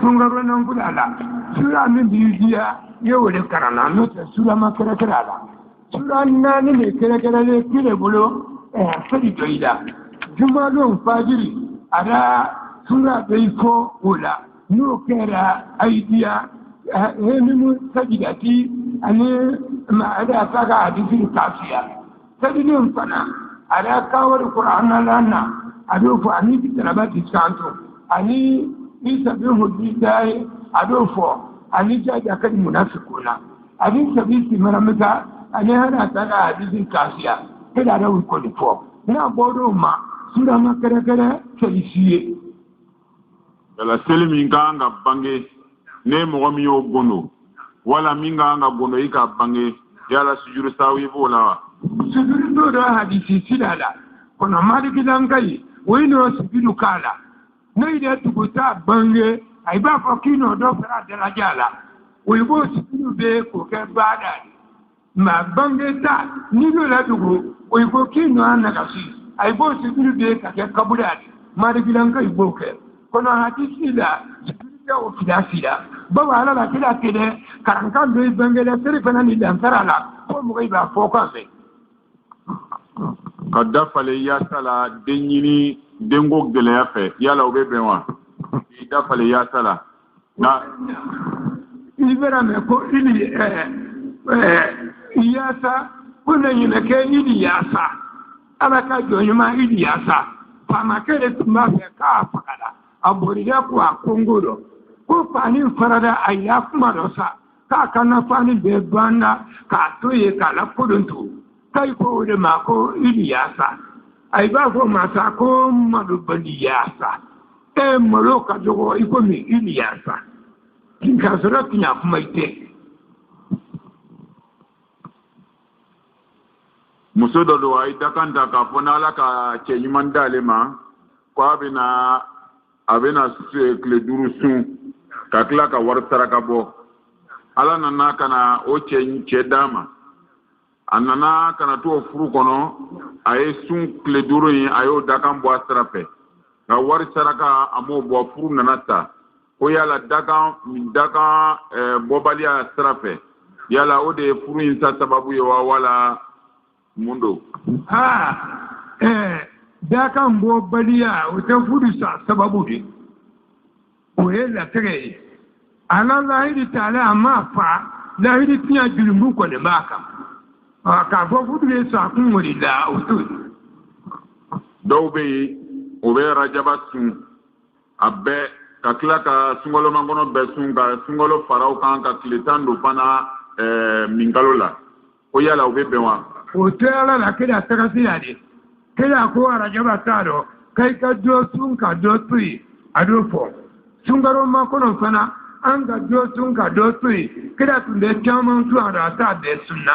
sungaro nan kudala sura min biya yau da karana no ta sura ma kara la sura nan ne kara ne kire bulo sai doida juma don fajiri ada sura dai ko wala no kera aidiya hemimu sajidati ane ma ada saka hadisin kafiya sajidin fana ada kawar qur'ana lana adofu ani bitarabati santo ani isa bin hudidai adofo ani jaja kan munafiquna ani sabisi maramata ani hada saka hadisin kafiya kada da ko difo na bodo ma sura makara kara kelisiye la selmi nganga bange ne mo mi yo gono wala minga nga gono ika bange yala sujuru sawi bola sujuru do da hadisi sidala kono mari gidan kai wino sujudu kala nei da tuguta bange ai ba ko kino do fara da jala wi bo sujudu be ko ke bada ma bange ta ni do la tugu wi ko kino anaka si ai bo sujudu be ka ke kabura mari gidan kai boke kono hadisi da ya o fida baba ala la kila kede karankan do bangela seri fana ni dan sarala ko mo ba foka be kadda fale ya sala denyini dengo gele ya fe yala o be benwa ida fale ya sala na ibera me ko ili iyasa kuna yine ke ili yasa ala ka jonyuma ili yasa pama kele tumba be ka fakada aborida ko akongoro ko fani farada ayya kuma dosa ka kana fani be banda ka toye ka la kodonto kai ko de mako iliyasa ay ba ko masa ko madu baliyasa e molo ka jogo iko mi iliyasa kin ka sura kinya kuma ite muso do ay dakanta ka fonala ka ce yimandale ma ko abena kle duru sun ka tila ka wari saraka bɔ ala nana kana o cɛ dama a nana kana to furu kɔnɔ a ye sun tile duuru in a y'o dakan bɔ a sira fɛ ka wari saraka a m'o bɔ furu nana ta ko yala dakan bɔbaliya sira fɛ yala o de ye furu in sa sababu ye wa wala mun do dakan bɔbaliya o tɛ furu sa sababu de o ye latigɛ ye ala lahiri tale amma fa lahiri tiya julumbu ko ne baka ka fo fudu ye sa kun wori da o to dɔw bɛ yen o bɛ rajaba sun a bɛɛ ka tila ka sunkalo makɔnɔ bɛɛ sun ka sunkalo faraw kan ka tile 10 don fana minkalo la ko yala o bɛ bɛn wa o tɛ ala la keda tagasi ya de keda ko rajaba ta dɔ kai ka dɔ sun ka dɔ to yen a do fɔ sunkalo makɔnɔ fana an ka dɔ sun ka dɔ to yen keda tun bɛ caman to a da ta bɛɛ sunna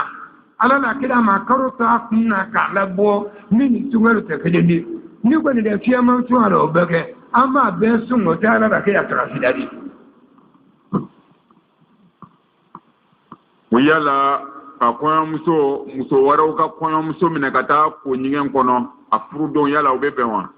ala la keda ma karo ta kun na k'a labɔ min ni sunkalo tɛ kelen ye ni kɔni dɛ fiyaman to a da o bɛ kɛ an b'a bɛɛ sun o tɛ ala la keda tagasi da de. o yala ka kɔɲɔmuso muso wɛrɛw ka kɔɲɔmuso minɛ ka taa ko ɲɛgɛn kɔnɔ a furu don yala o bɛ bɛn wa.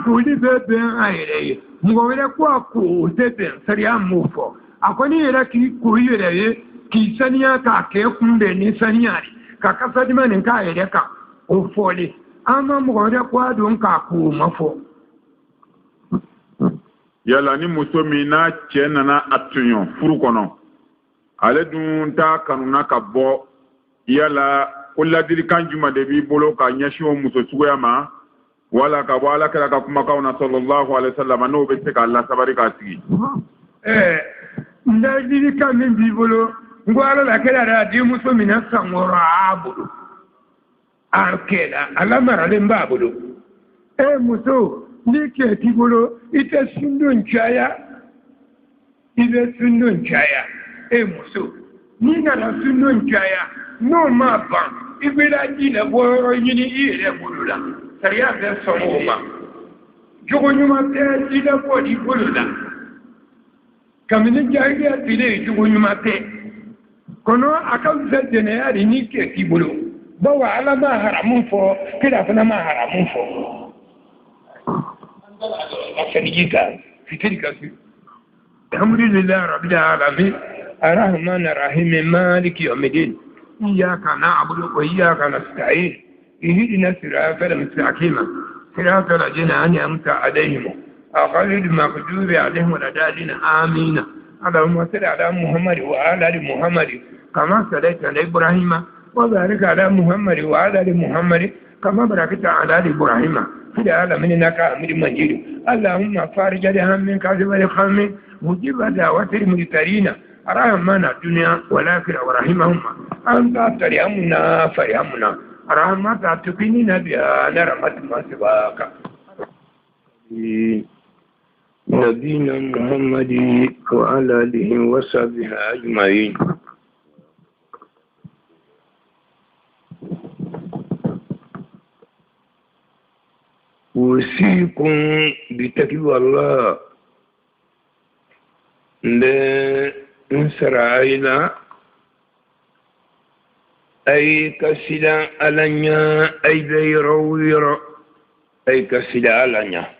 koli bɛ bɛn a yɛrɛ ye mɔgɔ wɛrɛ ko a ko o tɛ bɛn sariya m'o fɔ a kɔni yɛrɛ k'i ko i yɛrɛ ye k'i saniya k'a kɛ kunbɛn ni saniya de ka kasa jumɛn nin k'a yɛrɛ kan o fɔlen an ma mɔgɔ wɛrɛ ko a don k'a ko o ma fɔ. yala ni muso min n'a cɛ nana a tuɲɔ furu kɔnɔ ale dun t'a kanuna ka bɔ yala ko ladilikan jumɛn de b'i bolo ka ɲɛsin o muso suguya ma wala ka bɔ ala kɛra ka kumakanw na sallallahu alaihi wasallam n'o bɛ se k'a lasabari k'a sigi. ladilikan min b'i bolo n ko ala la kɛra yɛrɛ a di muso min na san 6 a bolo a kɛra ala maralen b'a bolo muso ni kɛ t'i bolo i tɛ sundon caya i bɛ sundon caya. muso ni nana sundon caya n'o ma ban i bɛ laji la bɔ yɔrɔ ɲini i yɛrɛ bolo la sariya bɛ sɔn o ma jogo ɲuman tɛ ji la bɔ i bolo la kabini jahiliya tile jogo ɲuman tɛ kɔnɔ a ka fisa jɛnɛya de ni kɛ t'i bolo bawo ala ma haramu fɔ kira fana ma haramu fɔ a fɛnji ka fitiri ka su alhamdulillah rabbil alamin arrahman arrahim maliki yawmiddin iyyaka na'budu wa iyyaka nasta'in ihdina siratal mustaqim siratal ladzina an'amta alaihim غير المغضوب عليهم ولا الضالين آمين اللهم صل على محمد وعلى آل محمد كما صليت على إبراهيم وبارك على محمد وعلى آل محمد كما باركت على آل إبراهيم في العالمين إنك حميد مجيد اللهم فارج الهم كاذب الخم مجيب دعوات المضطرين رحمنا الدنيا والآخرة ورحمهم أنت ترحمنا فرحمنا رحمة تقيننا بها نرمة ما سواك نبينا محمد وعلى آله وصحبه أجمعين أوصيكم بتقوى الله لإسرائيل أي كسلا ألنيا أي بيروير أي كسلا ألنيا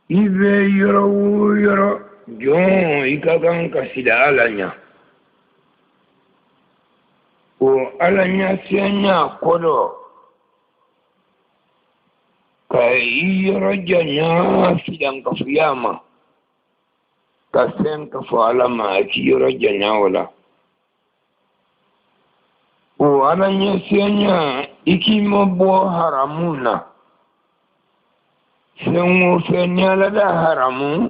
ibe yoro jon ikagan kasida alanya o alanya senya kodo kai yoro janya sidan kafiyama kasen kafalama ki yoro janya wala o alanya senya ikimo bo haramuna Sengu fenyala da haramu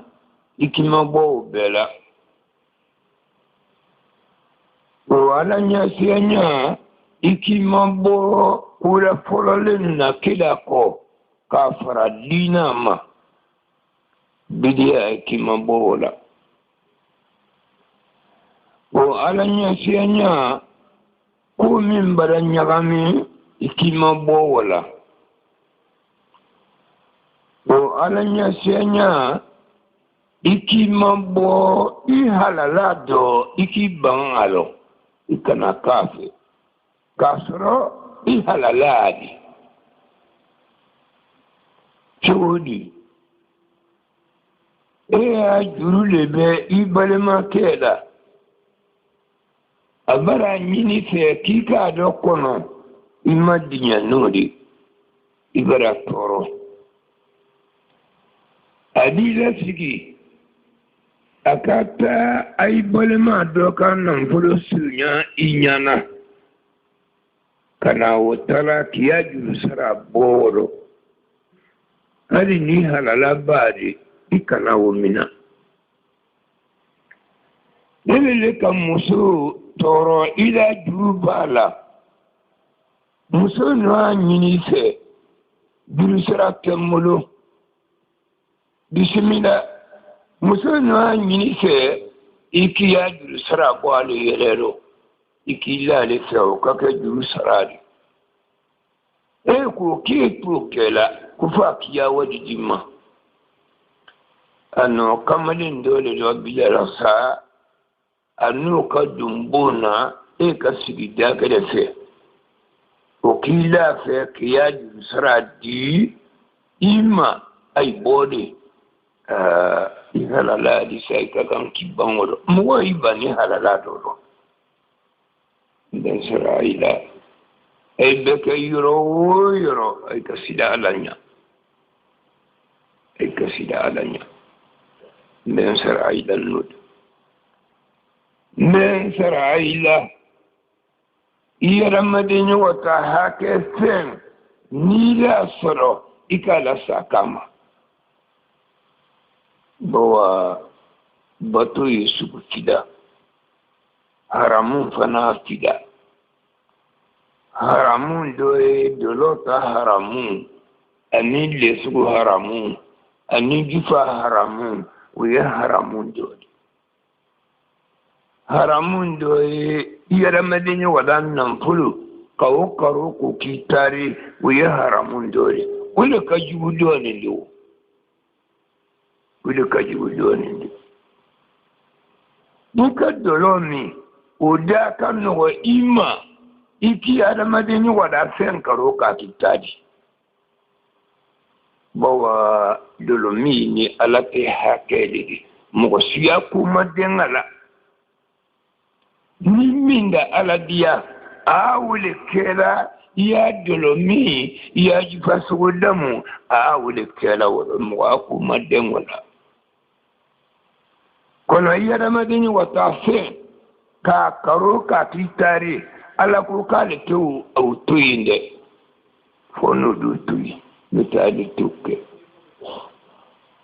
ikima bo bela. Wala nyasianya ikima bo kula fololin na kila ko kafara dina ma. Bidia ikima bo wala. Wala nyasianya kumin baranyagami ikima bo wala. O alanya senya iki mambo ihalalado iki bangalo ikana kafe kasro ihalaladi chudi jurulebe ibalema keda abara nyini fe kika dokono imadinya nodi ibara toro adila sigi akata ay bolema doka nan fulo sunya inyana kana wotala kiyaju sara boro hadi ni halala badi ikana womina lele kam muso toro ila jubala muso no nyini fe duru sara kemulo bisimila muso no nyini fe ikiya duru sara kwalo yelero ikila le fe o kaka duru sara di ko kitu kela kufa kiya wadi jimma ano kamalin dole do bilara sa anu ka dumbona ka sigida ka da fe o kila fe kiya duru sara di ima ay bode halala di sai ka kan kibban wado mu ibani halala do dan Israila ay beka yoro ay kasida alanya dan Israila nud dan Israila iya ramadeni wata hake sen nila soro ikala sakama bawa batu Yesu tidak haramun fana tidak haramun doe dolota haramun ani lesu haramun ani gifa haramun uya haramun doe iyara madeni wadan nan fulu kawo karo ko kitare uya haramun doe wala kajibu doe ndo Nika dolomi oda kano ima iki adamadeni wada sen karo ka kitadi bawa dolomi ni ala te hakeli mo siya kuma dengala ni minda ala dia awule kela ya dolomi ya jifasu damu awule kela mo kuma dengala kono yada madini watafe ka karo ka kitari ala ko kale to autoinde fono du tuyi misali tuke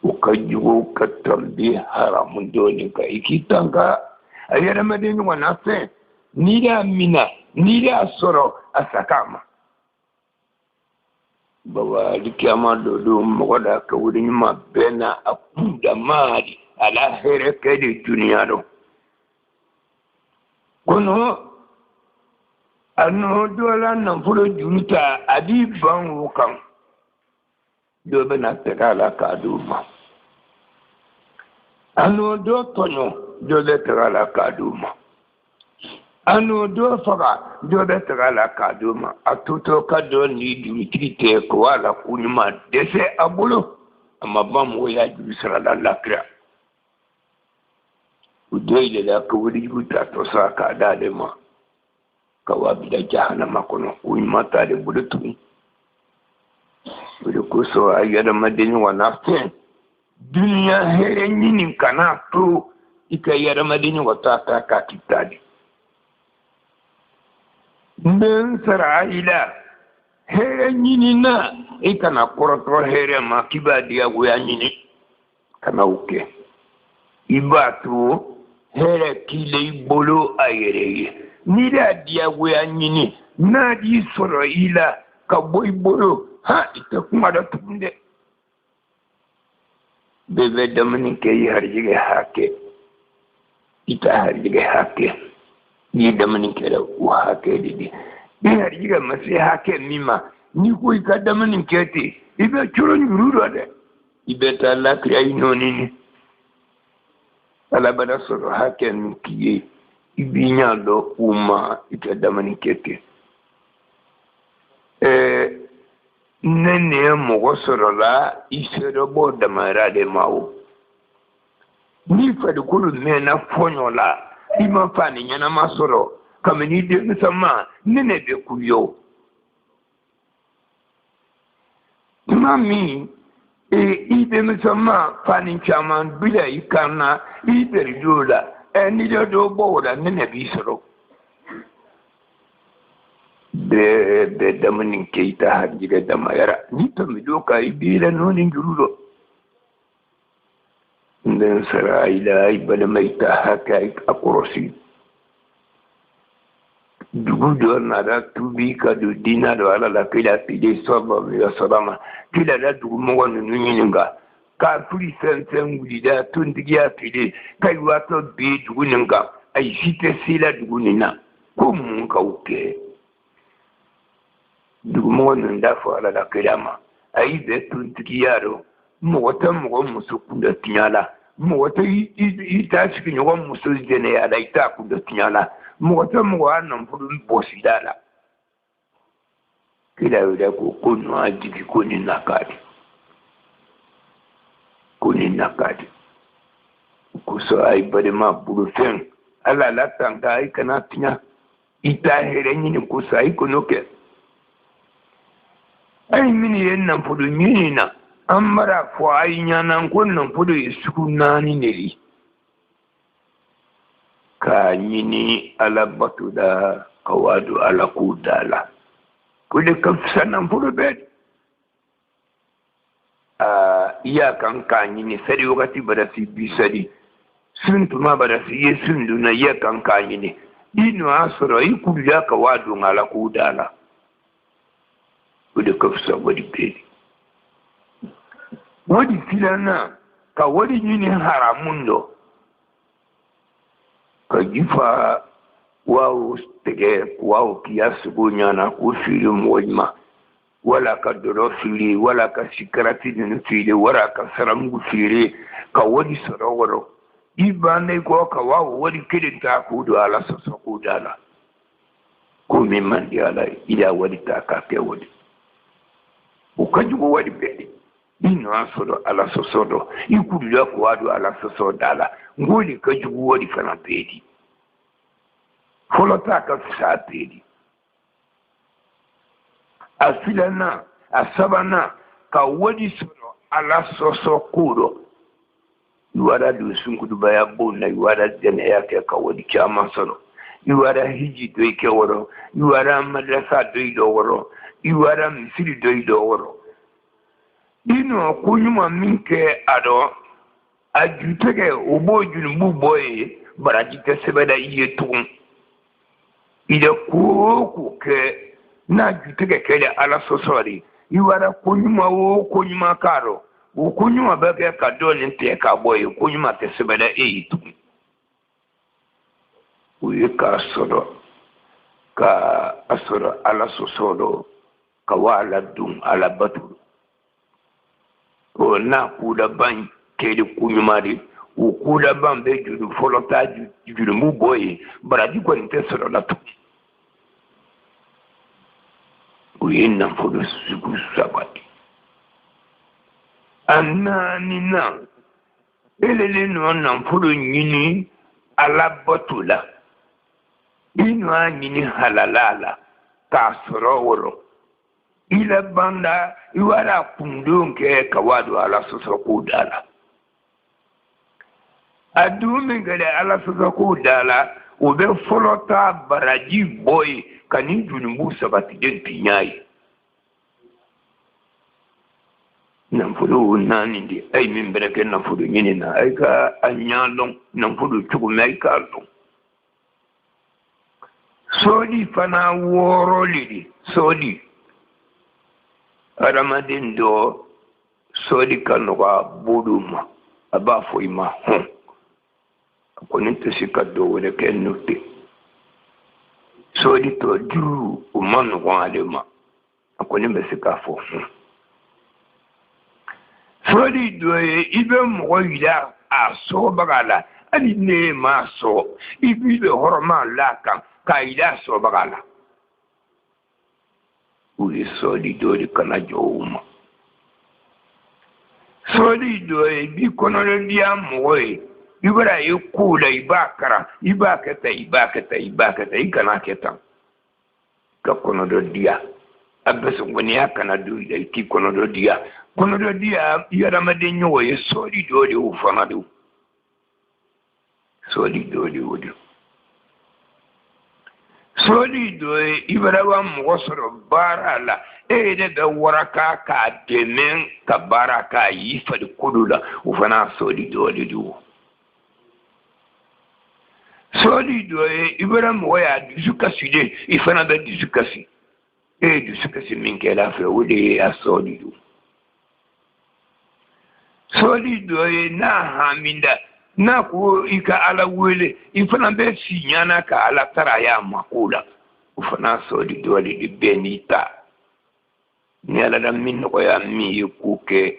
ukajugo katambi haramun dole ka ikitanga ayara madini wanafe nida mina nida soro asakama bawa likiama dodo mgoda ka wuri ma bena akuda mali ala here kede duniyado kono ano dola nan fulo junuta adi ban wukan do bena tegala ka duma ano do tonyo do le tegala ka duma ano do faga do le tegala ka duma atuto ka do ni dunikite ko wala kunima dese abulo amma bam wo ya ju sala lakra udoile la ko wuri buta to saka dade ma kawabi da jahannama kono kunima ta de budutu kuso ayada madini wanafte dunia here nyini kana to ika yada madini watata ka kitadi ben saraila here nyini na ika na koroto here makibadi ya goya nyini kana uke ibatu here kile ibolo ayere nida dia goya nyini na di soro ila ka boy bolo ha ita kuma da tunde bebe damani ke yi harjige hake ita harjige hake ni damani ke da hake didi ni harjige masu hake mima ni ko ika damani ke te ibe churon yururo de ibe ta lakri ay noni ni ala bada soro hake nukiye ibi nyalo uma ita damani ke te nene mogo sorola isero bo damara de mawo ni fadi kulu mena fonyola ima fani nyana masoro kameni de nsama nene be kuyo mami ibe nsama fani chama bila ikana ibe ridola ni do bo da nene bi soro be damanin keita harjiga damayara ni to mi doka ibira nonin jurudo nden sara ila ibada maita haka akorosi dugudo na da tubi ka do dina do ala la kila pide sobo ya salama kila da dugu mo nunu nyinga ka turi sen gudida tundiya pide kai wato be dugu ninga ai site sila dugu nina ko mun ka uke dugumo nda fo ala la kirama ai be tuntiki yaro mo wata mo musu kunda tinyala mo wata ita cikin yawan musu jene ya da ita kunda tinyala mo wata mo wannan fudun bosi dala kila da ko kunu ajiki kuni nakadi kuso ai bade ma buru fen ala la tanga ai kana tinya ita herenyi ni kuso ai konoke ai mini yen nan fudu mini na an mara fo ai nyanan kunnan fudu isu nani neri ka nyini ala batu da kawadu ala kudala kude kafsa nan fudu be iya kan ka nyini sari wakati badasi bisadi sun tuma badasi yesun duna iya kan ka nyini dinu asoro ikudu ya kawadu ala kudala kude kafsa wadi pedi wadi filana ka wadi nyini haramundo ka jifa wao tege wao kiasi bunyana kufili mwajma wala ka doro fili wala ka sikarati dinu fili wala ka saramungu fili ka wadi sorowaro ibane ko ka wao wadi kidinta kudu ala soso kudala kumi mandi ala ila wadi taka ke wadi ukajugo wadi pedi ino asodo ala sosodo ikulu ko adu ala sosodala ngoli ka jugu wodi fana pedi folota ka fisa pedi asilana asabana ka wodi sodo ala soso kudo yuwada du sunkudu baya bonna yuwada jene yake ka wodi kama sodo yuwada hiji do ike woro yuwada madrasa do woro yuwada misiri do woro ino kunyuma minke ado ajutege obo junbu boye barajite sebeda iye tun ide ku ke na jutege kele ala sosori yuwada kunyuma wo kunyuma karo wo kunyuma bege ka doni te ka boye kunyuma te sebeda iye tun uye ka soro ka asoro ala sosoro ka wala dum ala batu o na kuda ban kede kunyumari o kuda ban be judu folota judu mu boye baradi ko inte solo la to o yenna fodo sugu sabati anani na elele no na fodo nyini ala batula ino anyini halalala ka soro woro ila banda iwara kundunke kawadu ala sosoku dala adumi ngale ala sosoku dala ube folota baraji boy kani junumbu sabati denti nyai namfudu nani ndi ay mimbreke namfudu nyini na ay ka anyalong namfudu chukume ka long sodi fana woro lidi sodi Ramadan do sodi kanoka buduma aba foima hon akoni tesika do wele kenute sodi to du umanu walema akoni besika fo sodi do ibe mo yida aso bagala ani ne ma so ibi be horma laka kaida so bagala uli sodi dori kana jouma sodi dori bi kono ndia moy ibara yukula ibakara ibakata ikana keta ka kono do dia abeso ngoni akana do ki kono do dia yara madenyo ye sodi dori ufana do sodi dori wodi sodi do ibarawa mugosoro barala de waraka ka demen ka baraka yi fadi kudula ufana sodi do sodi do ibaram waya dizukasi de ifana da dizukasi dizukasi minkela fe wode ya sodi do na haminda na ko ika ala wele ifana be sinyana ka ala tara ya makula ufana sodi dole di benita ni ala da min ko ya mi kuke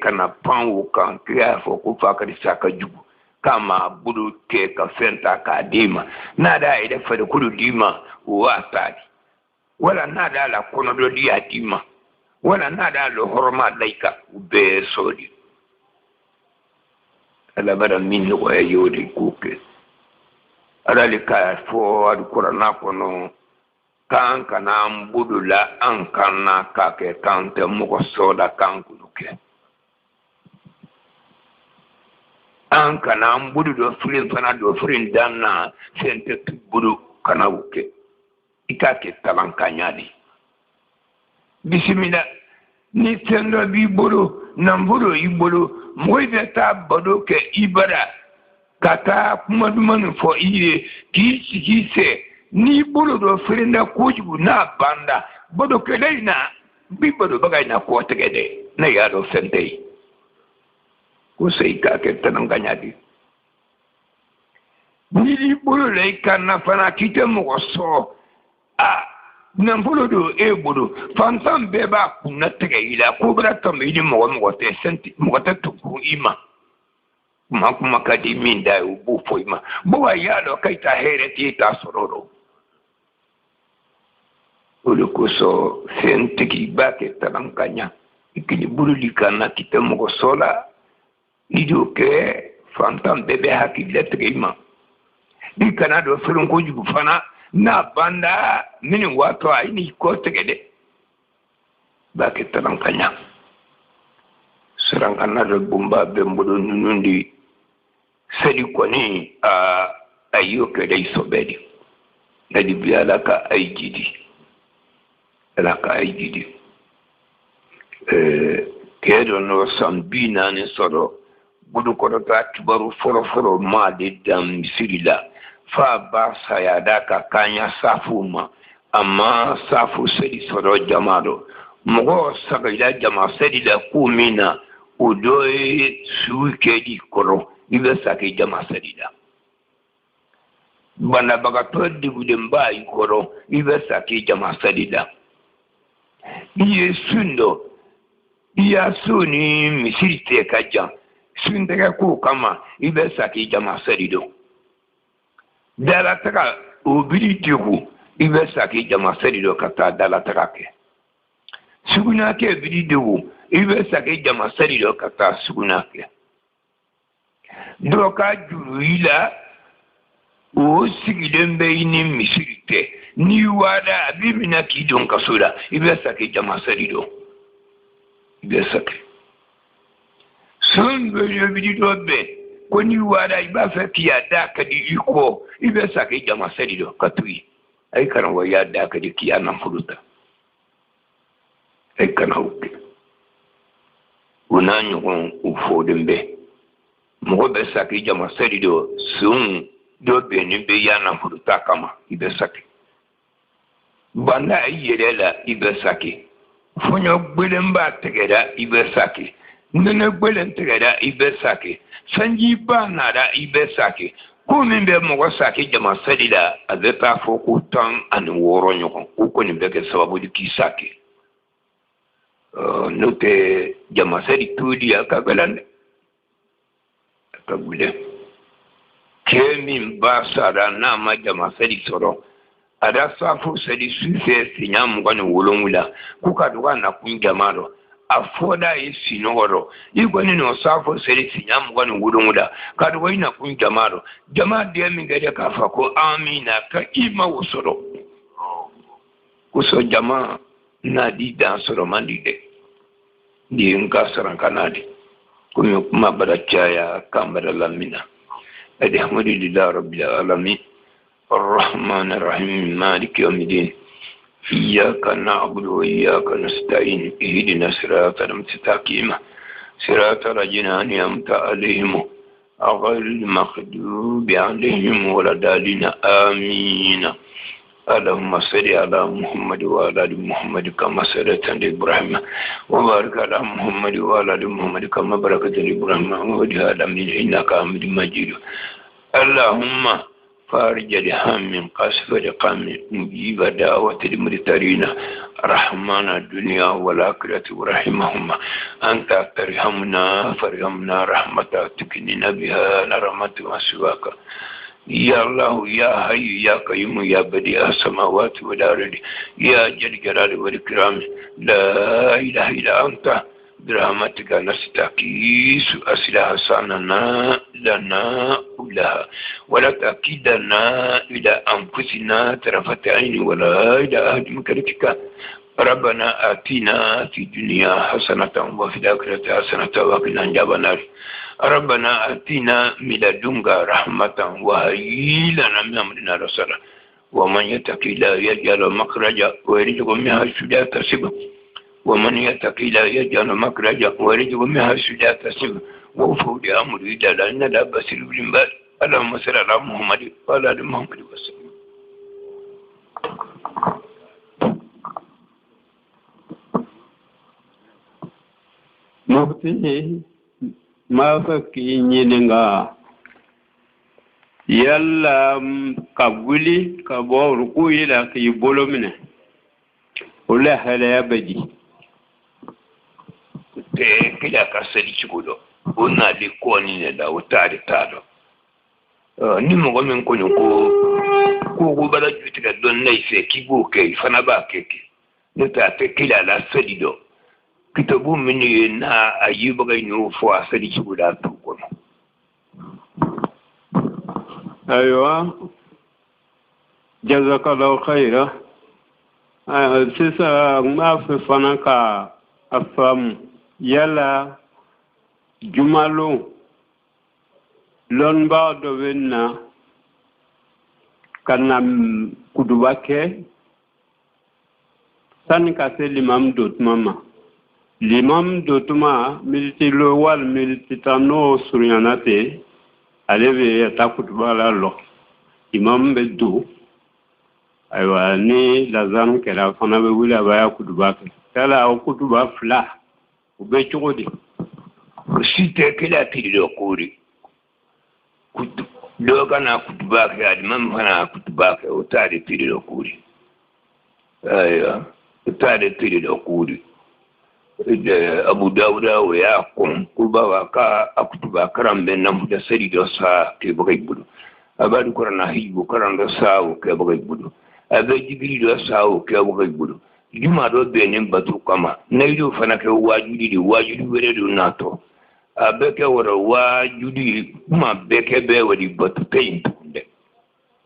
kana panwo kan kya fo ko fakari saka jugu kama budu ke ka fenta ka dima nada ida fa da kudu dima wa tadi wala nada la kono do dia dima wala nada lo horma laika be sodi ala bara min ko ya yodi kuke ala le ka fo ad qur'ana kono kan kana mbudula an kana ka ke kante muko soda kan kuduke an kana mbudu do fulin fana do furin danna sente budu kana uke ikake talankanyadi bismillah ni tendo bi bolo nambudo ibolo moide ta bodo ke ibara kata kuma dumanu fo ire kise ni bolo do frenda kujugu na banda bodo ke leina bi bodo bagay na ko tegede na ya do sentei ko sei ka ke tananganyadi ni bolo le kana fana kite mo so nambulo do bodo fantam beba kuna tege ila ko brata mi ni mo te senti mo te to ku ima kuma kadi min da bu fo ima bo wa ya do kaita here ti ta sororo ulu ko so senti ki ba ke talankanya ikini bululi kana kita mo sola ido ke fantam bebe hakile trima di kana do fulun ko jugu fana na banda mini wato ai ni ko tegede ba ke tan kanya serang kana do bumba be mbodo nundi sedi koni ayo ke dai sobedi dadi biala ka aijidi alaka aijidi kedo no sambina ni soro budu ko ta kibaru foro ma de dam sirila fa ba sayada ka kanya safuma amma safu sedi soro jamado mo sagaida jama sedi la kumina udoy suikedi koro ibe sake jama sedi da bana baga to digude mbai koro ibe sake jama sedi da iye sundo iya suni misirite kaja sundega ko kama ibe sake jama sedi do dala taka obiri tiku ibe sake jama sedi do kata dala taka ke suguna ke biri do ibe sake jama sedi do kata suguna ke do ka juruila o sigidembe ini misirite ni wada abimina kidon kasoda ibe sake jama sedi do ibe sake sun bere bidi do be ko ni wada iba fa kiya da ka di iko ibe sake jama sedi do katui ai kana waya da ka di kiya nan furuta ai kana uke unanyo kon ufodembe mo be sake jama sedi do sun do be ni be ya nan furuta kama ibe sake banda ayelela ibe sake fonyo gbelemba tegeda ibe sake nene gbelen tegeda ibe sake sanji ba nada ibe sake ko min be mo sake jama sadida azeta foko tan an woro nyoko ko ni be ke sababu di kisake note jama sadi tudi aka belande aka gule kemin ba sada na ma jama sadi soro ada safu sadi sufe sinyam ngani wolomula kuka duwa na kunjamaro afoda isi noro igwani no safu sadi sinyam ngani wolomula kaduwa ina kunjamaro jama de mingere kafa ko amina ka ima wosoro kuso jama na di dan soro mandide di ngasara kanadi kumi kuma barachaya kambara lamina alhamdulillah rabbil alamin الرحمن الرحيم مالك يوم الدين إياك نعبد وإياك نستعين اهدنا الصراط المستقيم صراط الذين أنعمت عليهم غير المغضوب عليهم ولا الضالين آمين اللهم صل على محمد وعلى آل محمد كما صليت على إبراهيم وبارك على محمد وعلى آل محمد كما باركت على إبراهيم وعلى آل إنك حميد مجيد اللهم فارج الهم قصف القام مجيب دعوة المرترين رحمن الدنيا والآخرة ورحمهما أنت ترحمنا فرحمنا رحمة تكننا بها لرحمة وسواك يا الله يا حي يا قيوم يا بديع السماوات والأرض يا جل جلال والإكرام لا إله إلا أنت برحمتك نستغيث أصلح سننا لنا ولها ولا تأكيدنا إلى أنفسنا طرفة عين ولا إلى أحد من خلقك ربنا آتنا في الدنيا حسنة وفي الآخرة حسنة وقنا عذاب النار ربنا آتنا من لدنك رحمة وهيئ لنا من أمرنا رشدا ومن يتق الله يجعل مخرجا ويرزقه من حيث لا يحتسب ومن يتق الله يجعل مخرجا ويرزقه من حيث لا يحتسب وفوق أمره إلى أن لا بصير بالعباد اللهم صل على محمد وعلى آل محمد وسلم. mufti mafaki nyininga yalla ka guli ka bo ruku ila ki bolomine wala hala abadi te kila ka sadi chikudo ona de koni ne da utari tado ni mo gomen ko ko bala jutika don nay fe ki go ke fana ba keke ne ta te kila la sadi do kitabu mini na ayuba ga no fo asali ci guda to kono aywa jazakallahu khaira sisa ma fi fana ka afam yala jumalo lon ba do wenna kanam kudubake san ka se limam dot mama limam dotuma militi lo wal militi tano suryanate aleve ta kutubala lo imam be do aywa ni lazam kera fana be wula baya kutubake kala kutuba fla ube chogodi site kila tilo kuri kutu doga na kutubake adimam fana kutubake utari tilo kuri aywa utari tilo kuri Abu Dawuda wa ya kun kuba ka akutuba karambe nan da sari da sa ke bagai budu abadu qur'ana hibu karam da sa ke bagai budu abe jibiri da sa ke bagai budu juma do benin batu kama naido fana ke wajudi were do nato abe ke wora wajudi kuma be ke be wadi batu tayin tunde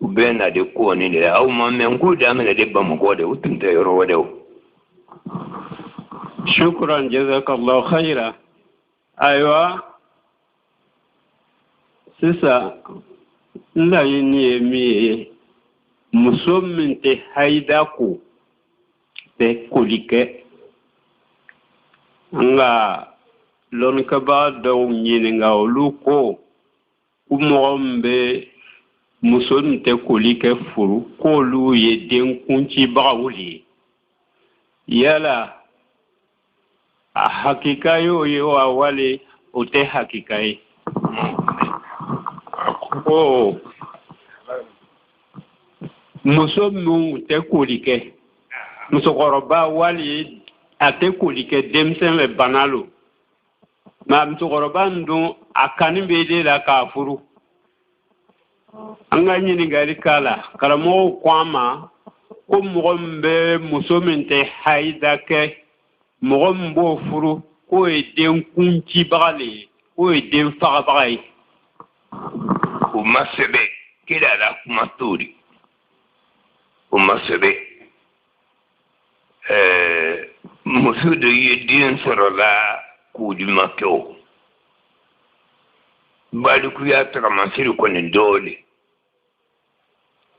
ubena de ko ni ne au ma men ko da men de ba mo gode utunta yoro wade شكرا جزاك الله خيرا ايوا سيسا لا ينيمي مسوم te haidaku te kolike nga lon ka ba do nyini nga oluko umombe muson te kolike furu ko lu ye den kunci bawuli yala hakika yo awale ote hakika oh muso mu te kolike muso koroba wali ate kolike demsen le banalo ma muso koroba ndo akani bede la kafuru anga nyini gari kala karamo kwama ko mo mbe muso mente haidake mɔgɔ b'o furu k'o ye den kuncibaga le ye k'o ye den fagabaga ye o ma sɛbɛ kira la kuma tori o ma sɛbɛ muso dɔ ye den sɔrɔ la k'o di ma kɛ o balikuya tagamasiri kɔni dɔɔle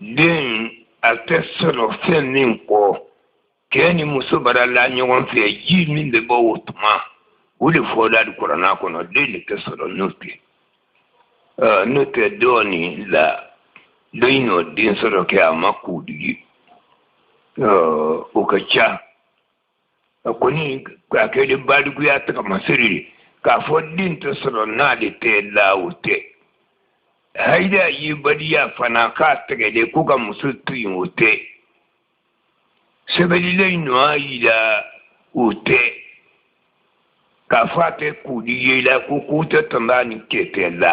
den a tɛ sɔrɔ fɛn min kɔ keni muso barala ɲɔgɔn fɛ ji min bɛ bɔ o tuma o de fɔla di kuranna kɔnɔ den de tɛ sɔrɔ n'o tɛ n'o tɛ dɔɔni la dɔ in n'o den sɔrɔ kɛ a ma k'o digi o ka ca a kɔni k'a kɛ de balikuya tagamasiri k'a fɔ den tɛ sɔrɔ n'ale tɛ la o tɛ haida ye badiya fana k'a tɛgɛ de ko ka muso to yen o tɛ sɛbɛlile nɔa yira o tɛ k'a fɔ a tɛ kudi ye la ko k'u tɛ tɔnba ni kɛtɛ la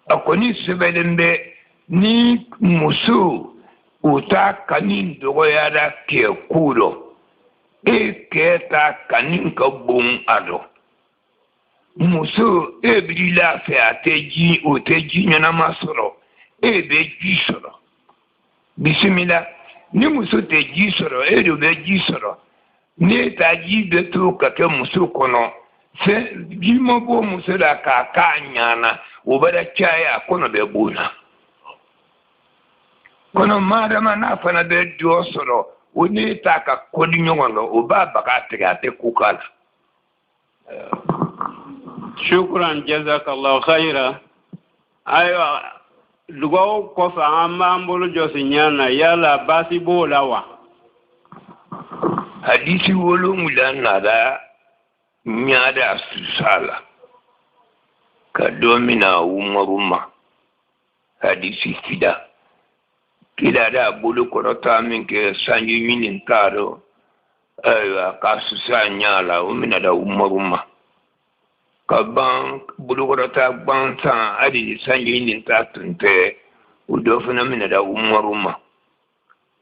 a kɔni sɛbɛlen bɛ ni muso o ta kani dɔgɔyara kɛ ko dɔ e kɛ ta kani ka bon a dɔ muso e biri la fɛ a tɛ ji o tɛ ji ɲɛnama sɔrɔ e bɛ ji sɔrɔ bisimila ni muso tɛ ji sɔrɔ e de bɛ ji sɔrɔ ne ta ji bɛ to ka kɛ muso kɔnɔ fɛn ji ma bɔ muso la k'a k'a ɲana o bɛ da caya kɔnɔ bɛ bon na kɔnɔ maadama n'a fana bɛ dɔ sɔrɔ o ne ta ka kɔdi ɲɔgɔn na o b'a baga tigɛ a tɛ ko k'a la. shukran jazakallahu khaira ayiwa dugaw kɔfɛ an b'an bolo jɔsi ɲana yala baasi b'o la wa hadisi wolonwula nara ɲada susa la ka dɔ mina umaru ma hadisi fida kila da bolo kɔrɔta min kɛ sanji ɲini t'a dɔn ayiwa ka susa ɲa la o mina da umaru ma ka ban bolokɔrɔta gbansan hali sanji ɲini t'a tun tɛ o dɔ fana mina da umaru ma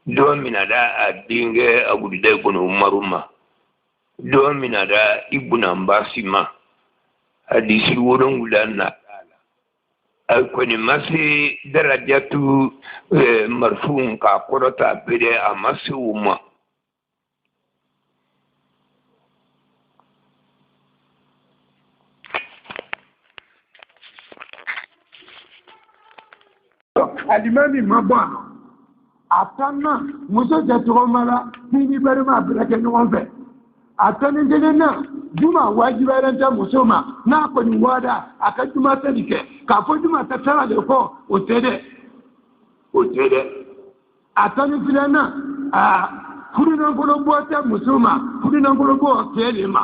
dɔ mina da a denkɛ abudulayi kɔnɔ umaru ma domina da ibuna mbasima hadisi wurin wulanna alkoni masi darajatu marfuun ka korota bide a masu umma alimami mabano atana muso jatoro mala ni bari ma brake no onfe atani jenena juma wajibaren ta musoma na ko ni wada aka juma ta dike ka fo juma ta tara de ko otede atani filana furu na ngolo bota musoma furu na ngolo bo kele ma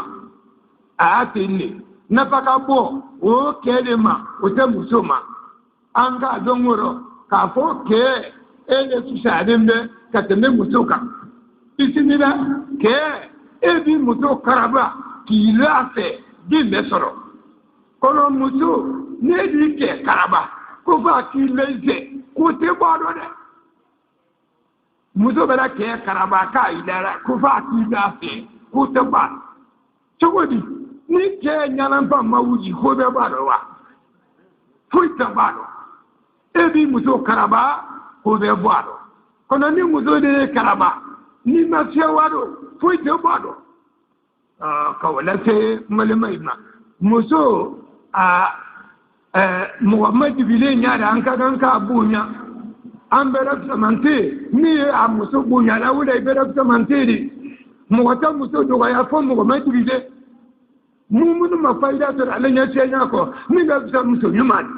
atini na paka bo o kele ma o te musoma anga dongoro ka fo ke ele tusadembe kateme musoka isinira ke ebi muso karaba ki lafe di mesoro kono muso ne di ke karaba ko ba ki leze ko te bado de muso bela ke karaba ka idara ko ba ki lafe ko te ba chogodi ni ke nyalampa mawuji ko be bado wa fuita bado ebi muso karaba ko be bado kono ni muso de karaba ni ma se wado fuita bado kawala se malamai ma muso Muhammad bile nyada anka ganka bunya an berak samante ni a muso bunya la wala berak samante di muwata muso doga ya fo Muhammad bile mumunu mafaida to alanya ce nyako ni ga muso nyumani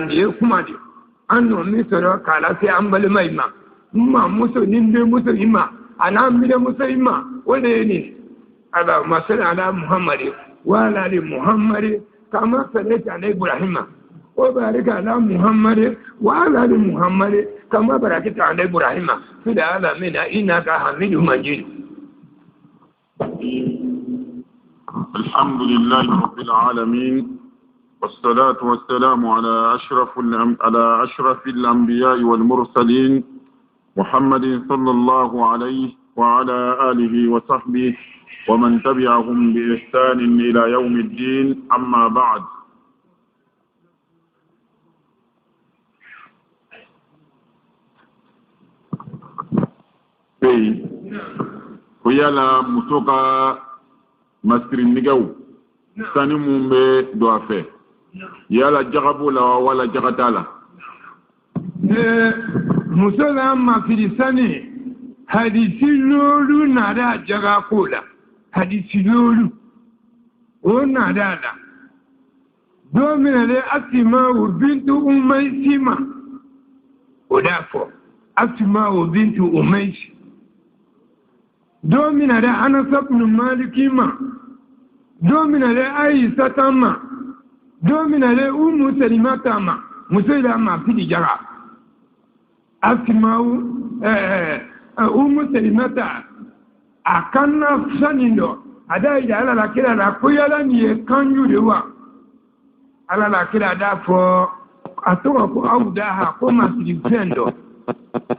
ndiye kuma di anno mi soro kala sai an malamai ma muso ninde muso ima ana mi da muso ima wanda ne اللهم صل على محمد وعلى ال محمد كما صليت على ابراهيم وبارك على محمد وعلى ال محمد كما باركت على ابراهيم في العالمين انك حميد مجيد. الحمد لله رب العالمين والصلاة والسلام على أشرف الأنبياء والمرسلين محمد صلى الله عليه وعلى آله وصحبه ومن تبعهم بإحسان إلى يوم الدين أما بعد. ويالا متوقع مسكرين نجاو ساني مومبي دوافه يالا جغبو لا ولا جغتالا مسلا ما في لساني حديث لولو نادا جغاكولا hadisi lolu ona dada domina le asima bintu umaysima odafo asima bintu umaysi domina le anas ibn malikima domina le aisha tama domina le ummu salimata ma musaila ma fidi jara asima ummu salimata akanna sanindo ada ida ala la kila la kuyala ni kanyu dewa ala la kila da fo atoka ko audaha ko masiri fendo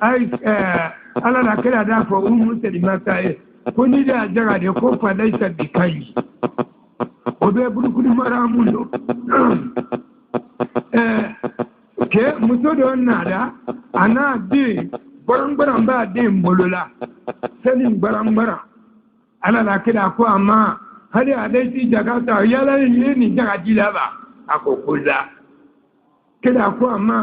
ai ala la kila da fo salimata ko ni da jaga de ko fa dai sabikai o be burukuni maramundo ke musodo nada ana bi barang-barang ba din bolola sanin barang-barang ala la kila ko amma hadi adai ti jagata yala ni jaga jilaba ako kula kila ko amma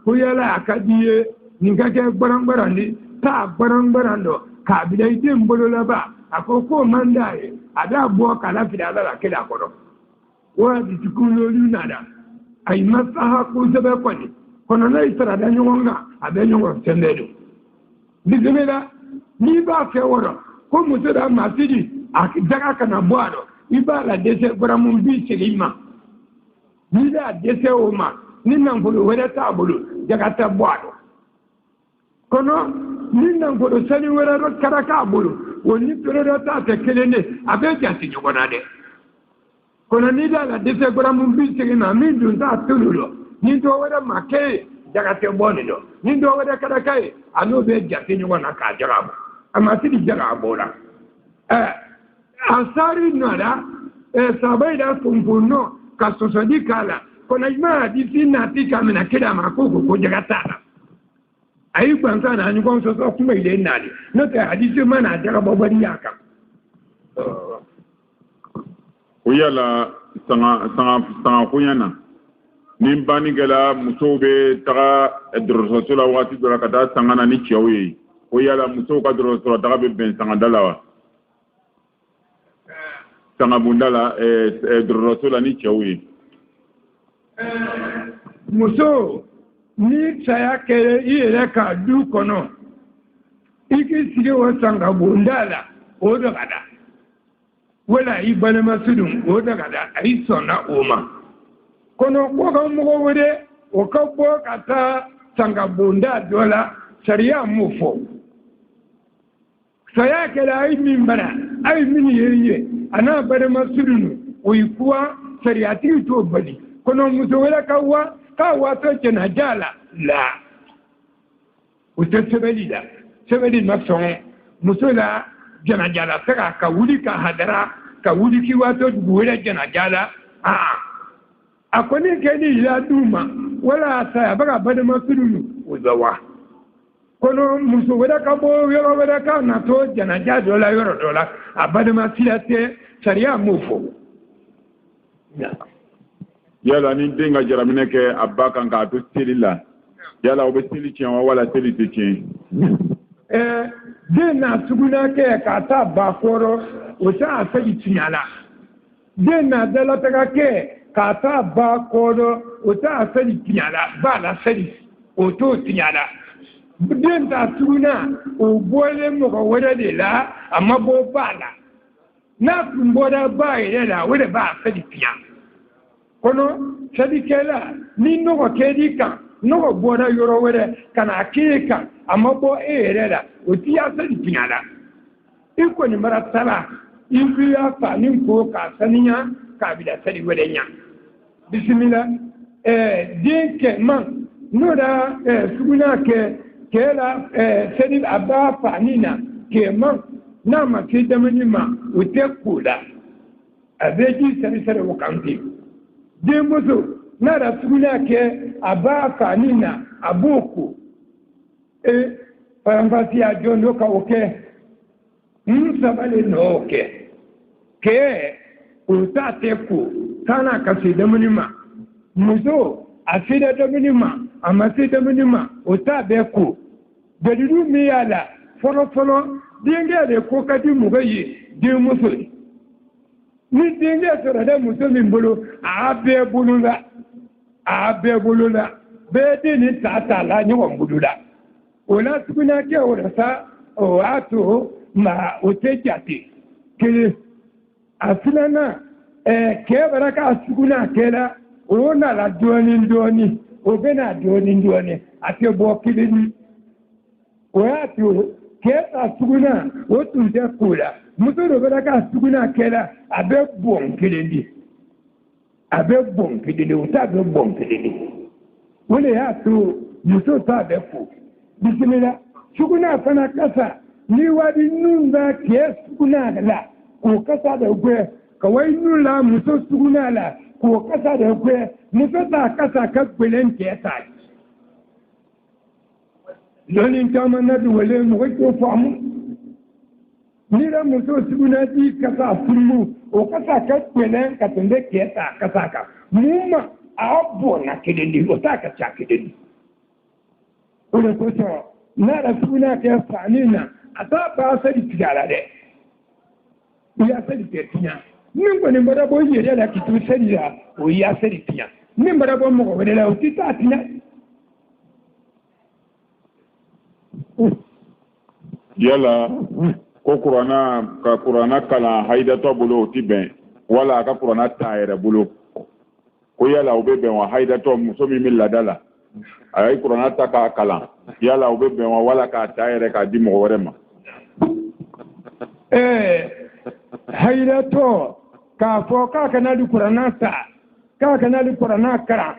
ko yala akadiye ni kake barang-barang ni ta barang-barang do ka bidai din bolola ba ako ko mandaye ada bo kala fida ala kila ko do wa di tikulo nada ay masaha ko zabe ko ni kono na isra da nyonga abe nyonga tendedo bizimela ni ba fe woro ko muso da masidi jaga kana boado ibala dese bramun bi selima ni da dese o ma ni nan bolo wala ta bolo jaga ta boado kono ni nan bolo sali wala ro karaka bolo woni pero ta te kelene abe jasi jogona de kono ni da la dese bramun bi selima mi dun ta tululo ni to wala make jaga te bonido ni do wada kada kai ano be jati ni wana ka jarabu amma sidi jarabu la asari nada sabai da kumbuno ka sosodi kala kona ima hadisi na tika mina kida makoko ko jagatala ayi kwanza na nyuko soso kuma ile nadi no te hadisi mana jaga babari yaka uyala sanga kuyana nimbani gela musobe taga drosola wati dora kata sangana ni chiawi uyala muso ka drosola taga be ben sanga dalawa sanga bundala drosola ni chiawi muso ni saya kere ire ka du kono iki sige wa sanga bundala o do kada wala ibana masudun o do kada ai sona oma kono ko mo wede o ka bo kata sanga bunda dola sharia mufo saya kere ai mimbara ai mini yeye ana bana masudun o ikuwa sharia ti to bali kono muso wala kawa to kena jala la sebeli mason muso la jana jala saka ka wuli ka hadara ka wuli ki wato duwele jana jala akoni keni ila duma wala sa baka bada masudunu uzawa kono muso wala ka bo yoro wala ka na to jana jala dola yoro dola abada masilate sharia mufo yala ni denga jaramine ke abba kan ka to selila yala obe seli chen wala seli te chen dena suguna ke ka ta ba koro o ta seli tinyala dena dala ta ke ka ta ba koro o ta seli tinyala ba la seli o to tinyala dena suguna o bole mo ko wada de la amma bo bala na kumboda ba ile la wada ba seli tinyala kono sadikela ni nogo kedika nogo boda yoro were kana keka amabo erera otia sadikinyala iko ni maratala imbiya fa ni ko ka saninya ka bida sadi wedenya bismillah dinke man noda suguna ke kela sadi abba fa nina ke man na ma ke damani ma otekula abeji sari sari wakanti demozo na da suguna ke abaka nina aboko parambasi ya jono ka oke sabale no oke ke utate ku kana kasida munima muzo asida dominima amasida munima utabe ku dalilu miyala folo dinga de ko kadi mugayi demozo ni dinge sọ̀rọ̀ dẹ́ musomi bolo abe bulula bẹ́ẹ̀dì ní tààtà la ɲɔgɔn bulula o la suguna kɛ o la sa o y'a to ma o tɛ jate kelen a filanan kɛ bara ka suguna kɛ la o nana dɔɔni o bɛ na dɔɔni a tɛ bɔ kelen ni o y'a to kɛ ta suguna o tun tɛ ko la. muso dɔ bɛ ka suguna kɛla a bɛ bɔn kelen de o t'a bɛ bɔn kelen de o de y'a to muso t'a bɛ fo bisimila suguna fana kasa ni wadi nun bɛ kɛ suguna la k'o kasa de gɛ ka wadi nun la muso suguna la k'o kasa de gɛ muso t'a kasa ka gbɛlɛn kɛ ta lɔni caman na duwele mɔgɔ t'o faamu. Nira muso suguna di kasa furu o kasa ka kwelen ka tunde keta kasa ka mumma abo na kedeni o ta ka cha kedeni o le ko so nara suguna ke fanina ata ba sa di tigala de ya sa di tinya min ko ni bara bo yere la kitu sediya o ya sa di tinya min bara bo mo ko wele la o ti ta tinya yala ko kurana kalan haidatɔ bolo o ti bɛn wala a ka kurana ta yɛrɛ bolo ko yala o bɛ bɛn wa haidatɔ muso min bɛ laada la a ye kurana ta k'a kalan yala o bɛ bɛn wa wala k'a ta yɛrɛ k'a di mɔgɔ wɛrɛ ma. haidatɔ k'a fɔ k'a kana di kurana ta k'a kana di kurana kalan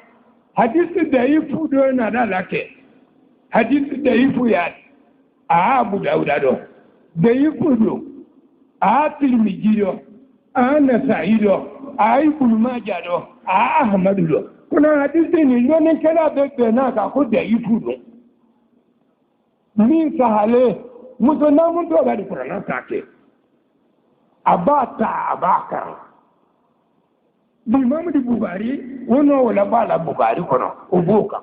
hadisi dayifu dɔ nana la kɛ hadisi dayifu ya a Abu Dawuda dɔn dayifu don a Tirmidhi do a Nasa'i do a Ibn Majah do a Ahmad do kuna hadisi ni lonin kala bebe na ka ko da yifu do min sahale muso na mun to da Qur'an ta ke abata abaka Imam di Bukhari wono wala bala Bukhari kono oboka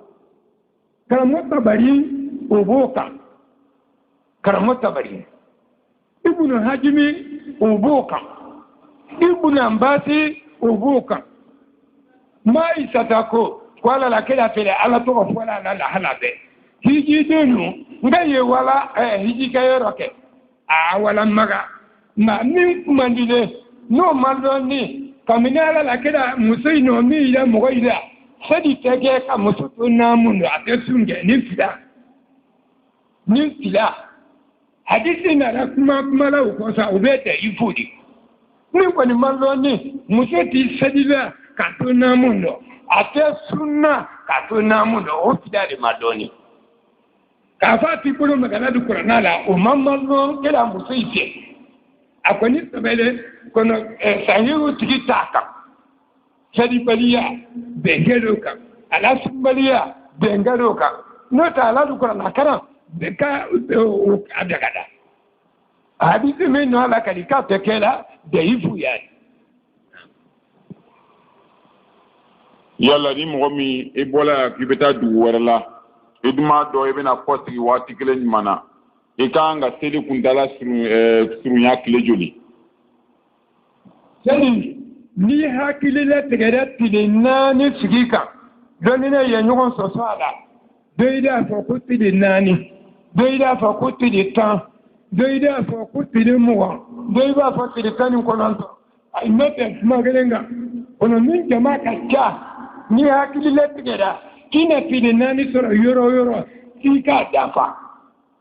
karamota bari oboka karamota bari Ibn Hajimi oboka Ibn Ambasi oboka mai satako kwala la kila fele ala to kwala la halabe hiji denu ngaye wala hiji kayoroke a wala maga ma min mandile no mandoni kaminala la kila musaino mi ila mogoida sadi tege ka musutu namundu atesunge ni fila hadisi na kuma la ukosa ubete ifudi ni kwa ni mandoni museti sadila katuna mundo ate sunna katuna mundo ofidari madoni kafati kulo magana du Qur'ana la o mamalo kila musite akoni tabele kono sahihu tikitaka sadi baliya bengeroka ala sumbaliya bengeroka nota ala du Qur'ana kana beka adagada hadisi meno ala kalika tekela deifu yani yalla ni mɔgɔ min i bɔla k'i bɛ taa dugu wɛrɛ la i duma dɔ i bɛna kɔ sigi waati kelen ɲuman na i kan ka seli kuntala surunya tile joli seli ni hakili la tigɛra tile naani sigi kan dɔnni ne ye ɲɔgɔn sɔsɔ a la dɔ i b'a fɔ ko tile naani dɔ i b'a fɔ ko tile 10 dɔ i b'a fɔ ko tile 20 dɔ i b'a fɔ tile 19 a ma bɛn kuma kelen kan kono min jama ka ca ni hakili la tigɛra kina tile naani sɔrɔ yɔrɔ o yɔrɔ k'i k'a dafa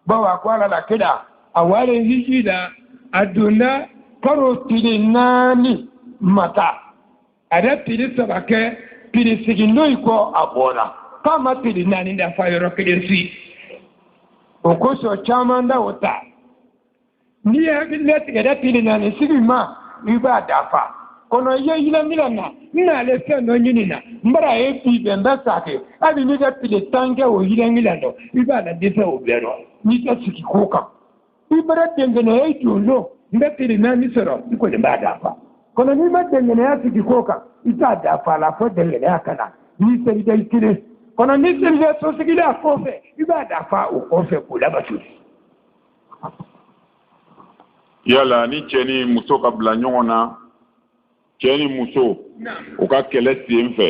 bawo ko ala la kida a wale hiji la a donna karo tile naani mata a da tile 3 kɛ tile seginn'o kɔ a bɔra k'a ma tile naani dafa yɔrɔ kelen si o kosɔn caman da o ta ni hakili la tigɛra tile naani sigi ma i b'a dafa kono ye yila milana na le sendo nyinina mbara e fi bemba sake abi ni ga tile tange o yila milano iba la defa o bero ni ta siki koka ibara tengene e tulo mbetiri na ni soro iko de bada fa kono ni ma tengene ya siki koka ita da fa la fo tengene akana ni seri da ikire kono ni seri da so siki da kofe iba da fa o kofe kula batu yala ni cheni muso kabla nyona cɛni muso u ka kɛlɛ sen fɛ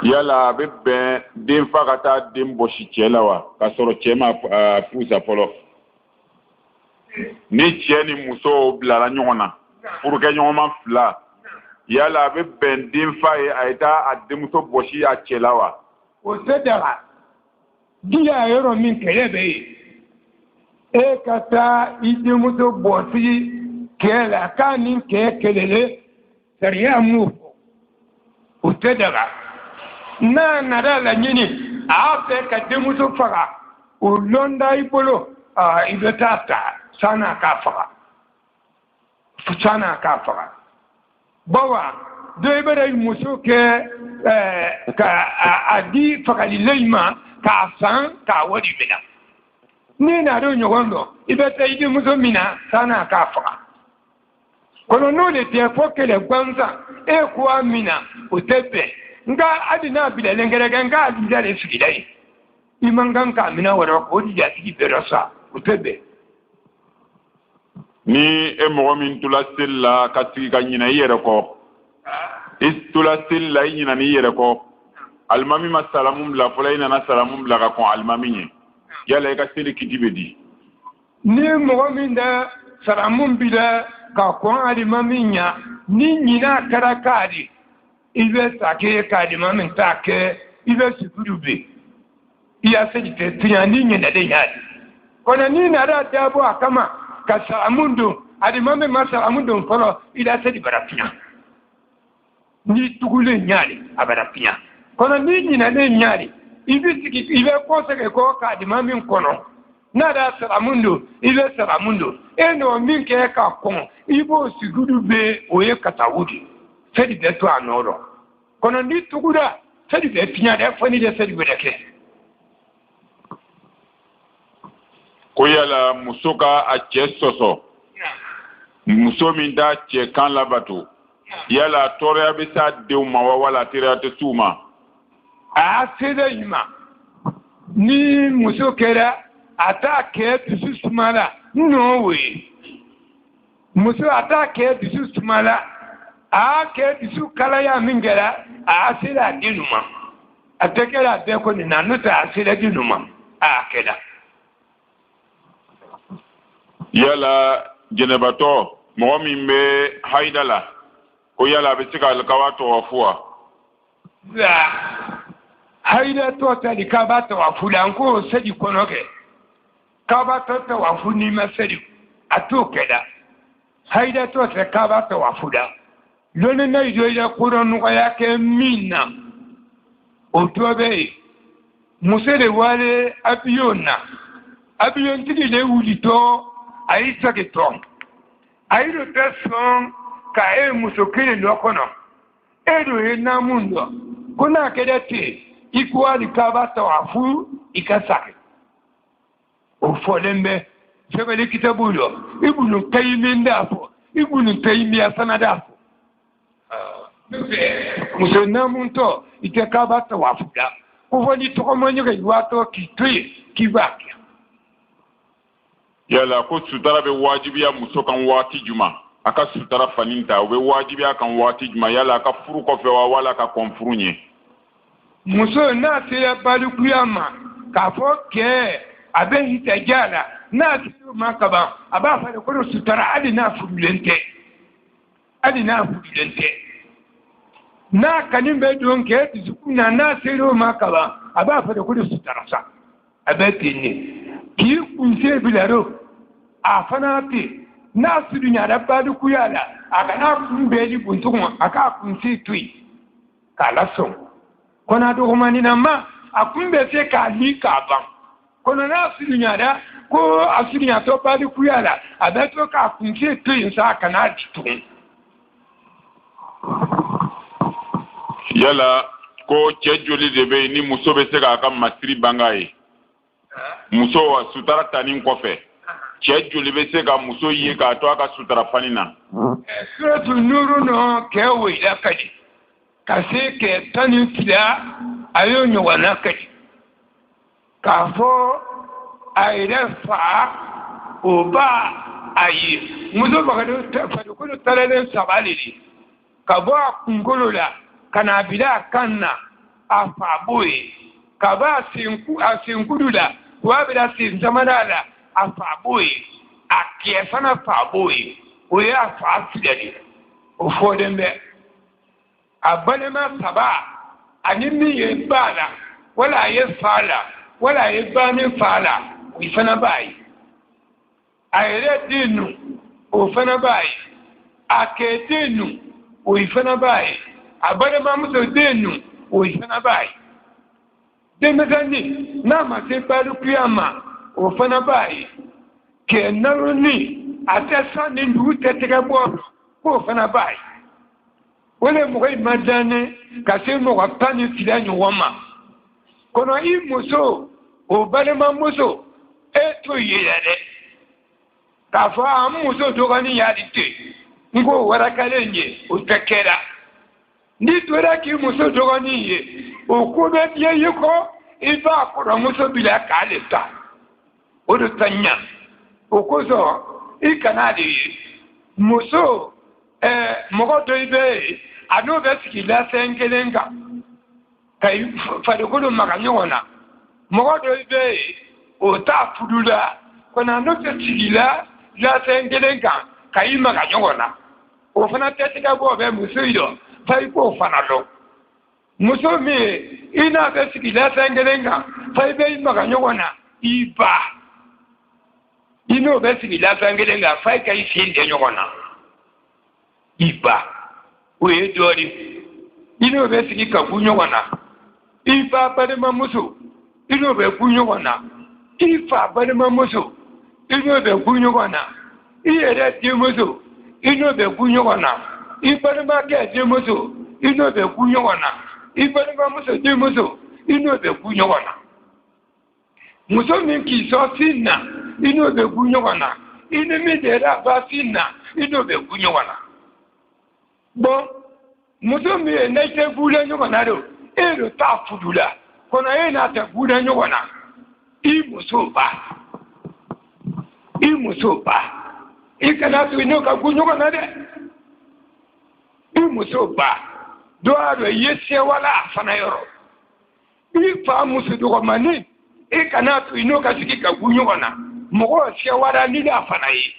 yala a bɛ bɛn den fa ka taa den bɔsi cɛ la wa ka sɔrɔ cɛ ma furusa fɔlɔ ni cɛ ni muso bilara ɲɔgɔn na furukɛɲɔgɔnma 2 yala a bɛ bɛn den fa ye a ye taa a denmuso bɔsi a cɛ la wa o tɛ daga diya yɔrɔ min kɛlɛ bɛ yen e ka taa i denmuso bɔsi kɛ la k'a ni kɛ kɛlɛlen sariya mu o tɛ daga n'a nana laɲini a fɛ ka denmuso faga o lɔnda i bolo i bɛ taa ta san'a k'a faga bawa dɔ i bɛ muso kɛ ka a di fagalilen ma k'a san k'a wari minɛ n'i n'a dɔn ɲɔgɔn dɔn i bɛ taa i denmuso minɛ san'a k'a faga kono no le te fo kele gwanza e ko amina o tebe nga adina bila lengerega nga adija le fikidai imangan ka amina wara ko dija tigi berasa o tebe ni e mo min tula sella ka tigi ka nyina yere ko istula sella nyina ni yere ko almami masalamum la fulaina na salamum la ka ko almami ni yala e ka seli kidibe di ni mo min da salamum bila ka kon alimami nya ni nyina kara kadi ibe sake kadi mamin take ibe sifurube iya sejite tinya ni nyina de nyadi kona ni na da dabo akama ka salamundo alimami masalamundo folo ida sedi barafia ni tugule nyali abarafia kona ni nyina de nyali ibe siki ibe koseke ko kadi mamin kono nada saramundo ile saramundo eno min ke ka kon ibo sigudu be oye katawudi sedi de to anoro kono ndi tuguda sedi de tinya de fani de sedi be deke ko yala musoka a cɛ sɔsɔ muso min da cɛ kan labato yala tɔɔrɔya bɛ s'a denw ma wa wala teriya tɛ s'u ma a sede yima ni muso kɛra a t'a kɛ dusu sumala n'o we muso a t'a kɛ dusu sumala a kɛ dusu kalaya min kɛra a sera a den ma a tɛ kɛra a bɛɛ kɔni na n'o tɛ a sera den ma a kɛra yala jɛnɛbatɔ mɔgɔ min bɛ haida la ko yala a bɛ se ka alikawa tɔwafu wa haida tɔ ta di k'a b'a tɔwafu la n ko sedi kɔnɔ kɛ k'a b'a tɔ tɔwafu n'i ma sedi a t'o kɛ da haida tɔ tɛ k'a b'a tɔwafu la lónìí náà ìjọ yẹ kóró nɔgɔya kɛ min na o dɔ bɛ yen muso de wale abiyon na abiyon tigi de wulitɔ a y'i segintɔ a y'i do tɛ sɔn ka muso kelen dɔ kɔnɔ do ye naamu dɔ ko n'a kɛra ten i ko hali k'a b'a tɔwafu i ka sagi o fɔlen bɛ sɛbɛnni kitabu dɔ ibunu kayimin d'a fɔ ibunu tayimiya fana d'a fɔ muso naamu tɔ i tɛ k'a b'a tɔwafu la ko fɔ ni tɔgɔma ɲɔgɔn waatɔ k'i to yen k'i b'a kɛ. yala ko sutara bɛ wajibiya muso kan waati juma a ka sutara fani ta o bɛ wajibiya kan waati juma yala a ka furu kɔfɛ wa wala ka kɔn furu ɲɛ muso n'a sera balikuya ma k'a fɔ cɛ a bɛ hitaja la n'a sera o ma kaban a b'a fɔ de ko sutara hali n'a furulen tɛ n'a kani bɛ don kɛ dusukun na n'a sera o ma kaban a b'a fɔ de ko sutara sa a bɛ ten ne k'i kunse bilaro a fana ten n'a surunyara balikuya la a kana kun bɛɛ di buntugun a k'a kunse to yen k'a lasɔn kɔnɔ dɔgɔmanina ma a kun bɛ se k'a li k'a ban kɔnɔ n'a surunyara ko a surunyatɔ balikuya la a bɛ to k'a kunse to yen sa a kana di tugun. yala ko cɛ joli de bɛ yen ni muso bɛ se k'a ka masiri banga ye muso wa sutara tani kɔfɛ cɛ joli bɛ se ka muso ye k'a to a ka sutara fani na. suratu nuru nɔ kɛ wɛrɛ ka di ka se kɛ 12 a y'o ɲɔgɔnna ka di k'a fɔ a yɛrɛ fa o b'a a ye muso farikolo taralen 3 de di ka bɔ a kunkolo la ka na bila a kan na a fa b'o ye ka bɔ a senkudu la wa bila sen samana la a fa b'o ye a kɛ fana fa b'o ye o ye a fa filɛ de o fɔlen bɛ a balima 3 ani min ye ba la wala a ye fa la wala a ye ba ni fa la o fana b'a ye a yɛrɛ den nu o fana b'a ye a kɛ den nu o fana b'a ye a balimamuso den nu o fana b'a ye denmisɛnnin n'a ma se balikuya ma o fana b'a ye kɛ naroni a tɛ san ni dugu tɛ tɛgɛ bɔ k'o fana b'a ye o le mɔgɔ in ma dannen ka se mɔgɔ 12 ɲɔgɔn ma kɔnɔ i muso o balimamuso e to ye yɛrɛ k'a fɔ an muso dɔgɔnin y'a di ten n k'o warakalen ye o tɛ kɛra n'i tora k'i muso dɔgɔnin ye o ko bɛ diɲɛ ye kɔ i b'a kɔrɔmuso bila k'ale ta o de ta ɲa o kosɔn i kana de ye muso mɔgɔ dɔ i bɛ yen a n'o bɛ sigi lasɛn kelen kan ka farikolo maga ɲɔgɔn na mɔgɔ dɔ i bɛ yen o t'a fudu la kɔnɔ a n'o tɛ sigi lasɛn kelen kan ka i maga ɲɔgɔn na o fana tɛ tigɛ bɔ bɛ muso yi dɔn fa i k'o fana dɔn muso min i n'a bɛ sigi lasɛn kelen kan fa i bɛ i maga ɲɔgɔn na i ba i n'o bɛ sigi lasɛn kelen kan fa i ka i sen tɛ ɲɔgɔn na i ba o ye dɔ de i n'o bɛ sigi ka bu ɲɔgɔn na i ba balimamuso i n'o bɛ bu ɲɔgɔn na ifa balima muso ino be kunyo wana iyere ti muso ino be kunyo wana ibalima ke ti muso ino be kunyo wana ibalima muso ti muso ino be kunyo wana muso min ki so sinna ino be kunyo wana ino mi de ra ba sinna ino be kunyo wana bon muso mi ne te bule nyo wana do ero ta fudula kona ena te bule nyo wana imuso ba ikana tu ino ka kunyo wana de imuso ba do aro yese wala afana yoro ifa muso do mani ikana tu ino ka sikika kunyo wana mo se wala ni afana yi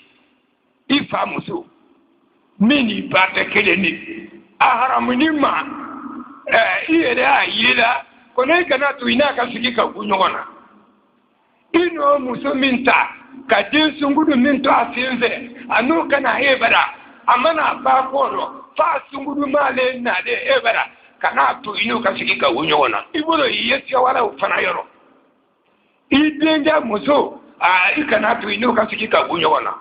ifa muso mini bate kele ni aharamuni ma iyere ayira kona ikana tu ina ka sikika kunyo wana ino muso minta ka din sungudu minto asinze anu kana hebara amana ba koro fa sungudu male na de hebara kana to ino ka sikika kunyo wana ibolo yesi wala ufana yoro idenga muso ikana to ino ka sikika kunyo wana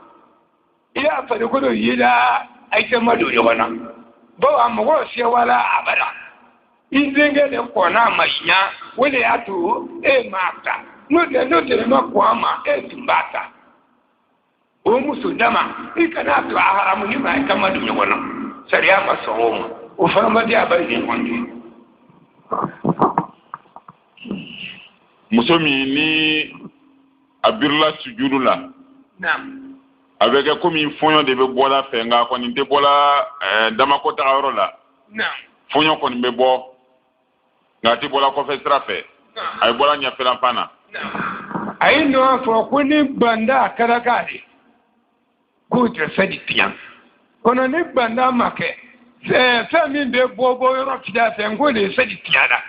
iya fa de kodo yida aike madu yo wana bo amogo se wala abara idenga de kona manya wele atu mata no de ma kwama tumbata o muso dama ikana to haramu ni ma kama du yo wana sariya masomo o fama dia ba ni wonde muso mi ni abirla sujudu la naam avec comme une fonyon de bola fenga ko ni de bola dama ko ta oro la naam fonyon ko ni be bo ngati bola ko fe strafe ay bola nya fela pana ay no fo ko ni banda karakari ko te sadi tiyan kono ni banda make se min be bobo yoro fida fe ngole sadi tiyada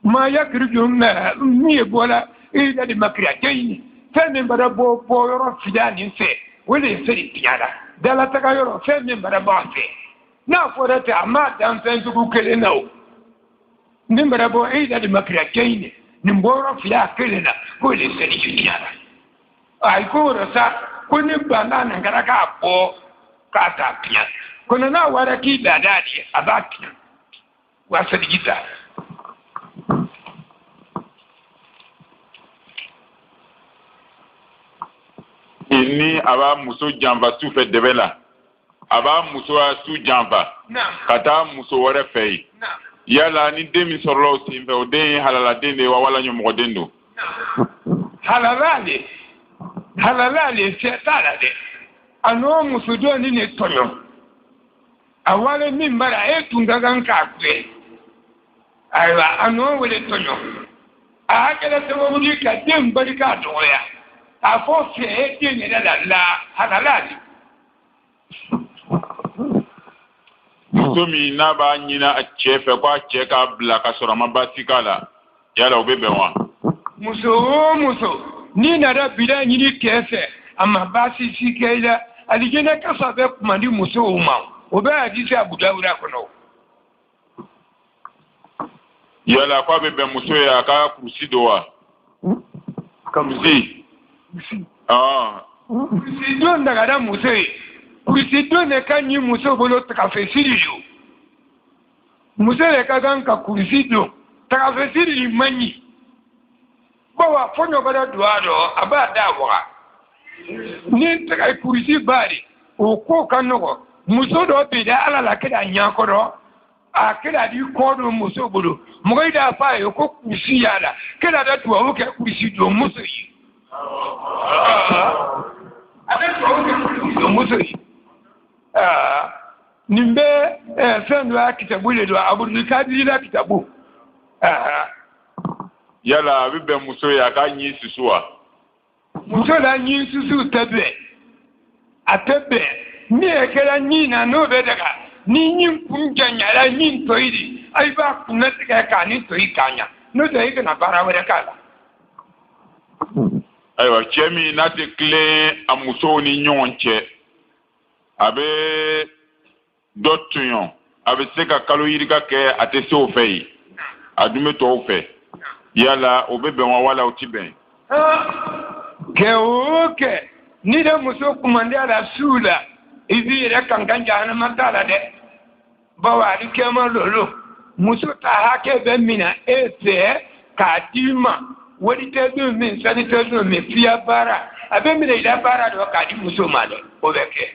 ma yakrijum na mi bola ida di makriya tayni fɛn bara bɔ yɔrɔ fida nin fɛ o de ye seri tiyara dalataga yɔrɔ fɛn min bara bɔ a fɛ n'a fɔra ten a ma dan fɛn sugu kelen na o nin bara bɔ e da de ma kira kɛyin de nin bɔ yɔrɔ fida kelen na k'o de ye seri tiyara ayi ko o sa ko ni bana nin kɛra k'a bɔ k'a ta piyan kono n'a wara k'i lada de a b'a piyan wa seri ta. Ini aba muso janfa su fɛ dɛbɛ la a b'a muso su janfa ka taa muso wɛrɛ fɛ yen yala ni den min sɔrɔla o sen fɛ o den ye halaladen de ye wa wala ɲɔmɔgɔden don halalaale fɛ t'a la dɛ a n'o muso dɔ ni ne tɔɲɔ a wale min bara e tun ka kan k'a filɛ ayiwa a n'o wele tɔɲɔ a hakɛla sababu ye ka den bali k'a dɔgɔya a fɔ fɛ den yɛrɛ la halalaale muso min n'a b'a ɲini a cɛ fɛ ko a cɛ k'a bila ka sɔrɔ a ma baasi k'a la yala o bɛ bɛn wa muso o muso n'i nana bila ɲini kɛ fɛ a ma baasi si kɛ i la alijinɛ kasa bɛ kuma di musow ma o bɛ hadisi Abu Dawuda kɔnɔ yala ko a bɛ bɛn muso ye a ka kurusi don wa kurusi kurusi don daga da muso ye kurusi don de ka ɲi muso bolo tagafɛ siri yo muso de ka kan ka kurusi don tagafɛ siri man ɲi bawa fɔ ɲɔgɔnna don a dɔ a b'a da waga ni taga kurusi bari o ko ka nɔgɔ muso dɔ bɛ da ala la kɛra ɲɛ kɔrɔ a kɛra di kɔ don muso bolo mɔgɔ yi da fa ye ko kurusi y'a la kɛra da duwawu kɛ kurusi don muso ye a bɛ duwawu kɛ kurusi don muso ye nin bɛ fɛn dɔ y'a kitabu de don Abdul Kadiri la kitabu yala a bɛ bɛn muso ye a k'a ɲi susu wa muso la ɲi susu tɛ bɛn a tɛ bɛn min ye kɛra ɲi na n'o bɛ daga ni ɲi kun janyara ɲi tɔ yi de ayi b'a kun tigɛ k'a ni tɔ yi k'a ɲa n'o tɛ i kana baara wɛrɛ k'a la. ayiwa cɛ min n'a tɛ tilen a musow ni ɲɔgɔn cɛ a bɛ dɔ tɔɲɔ a bɛ se ka kalo yirika kɛ a tɛ se o fɛ yen a dun bɛ tɔw fɛ yala o bɛ bɛn wa wala o ti bɛn. Ke ni da muso kumande ala sula ibi re kankan jana matala de bawa ri kema lolo muso ta hake be mina ese kadima wadi te do min sani te do me fiya bara abe mi ila bara do kadi muso male o beke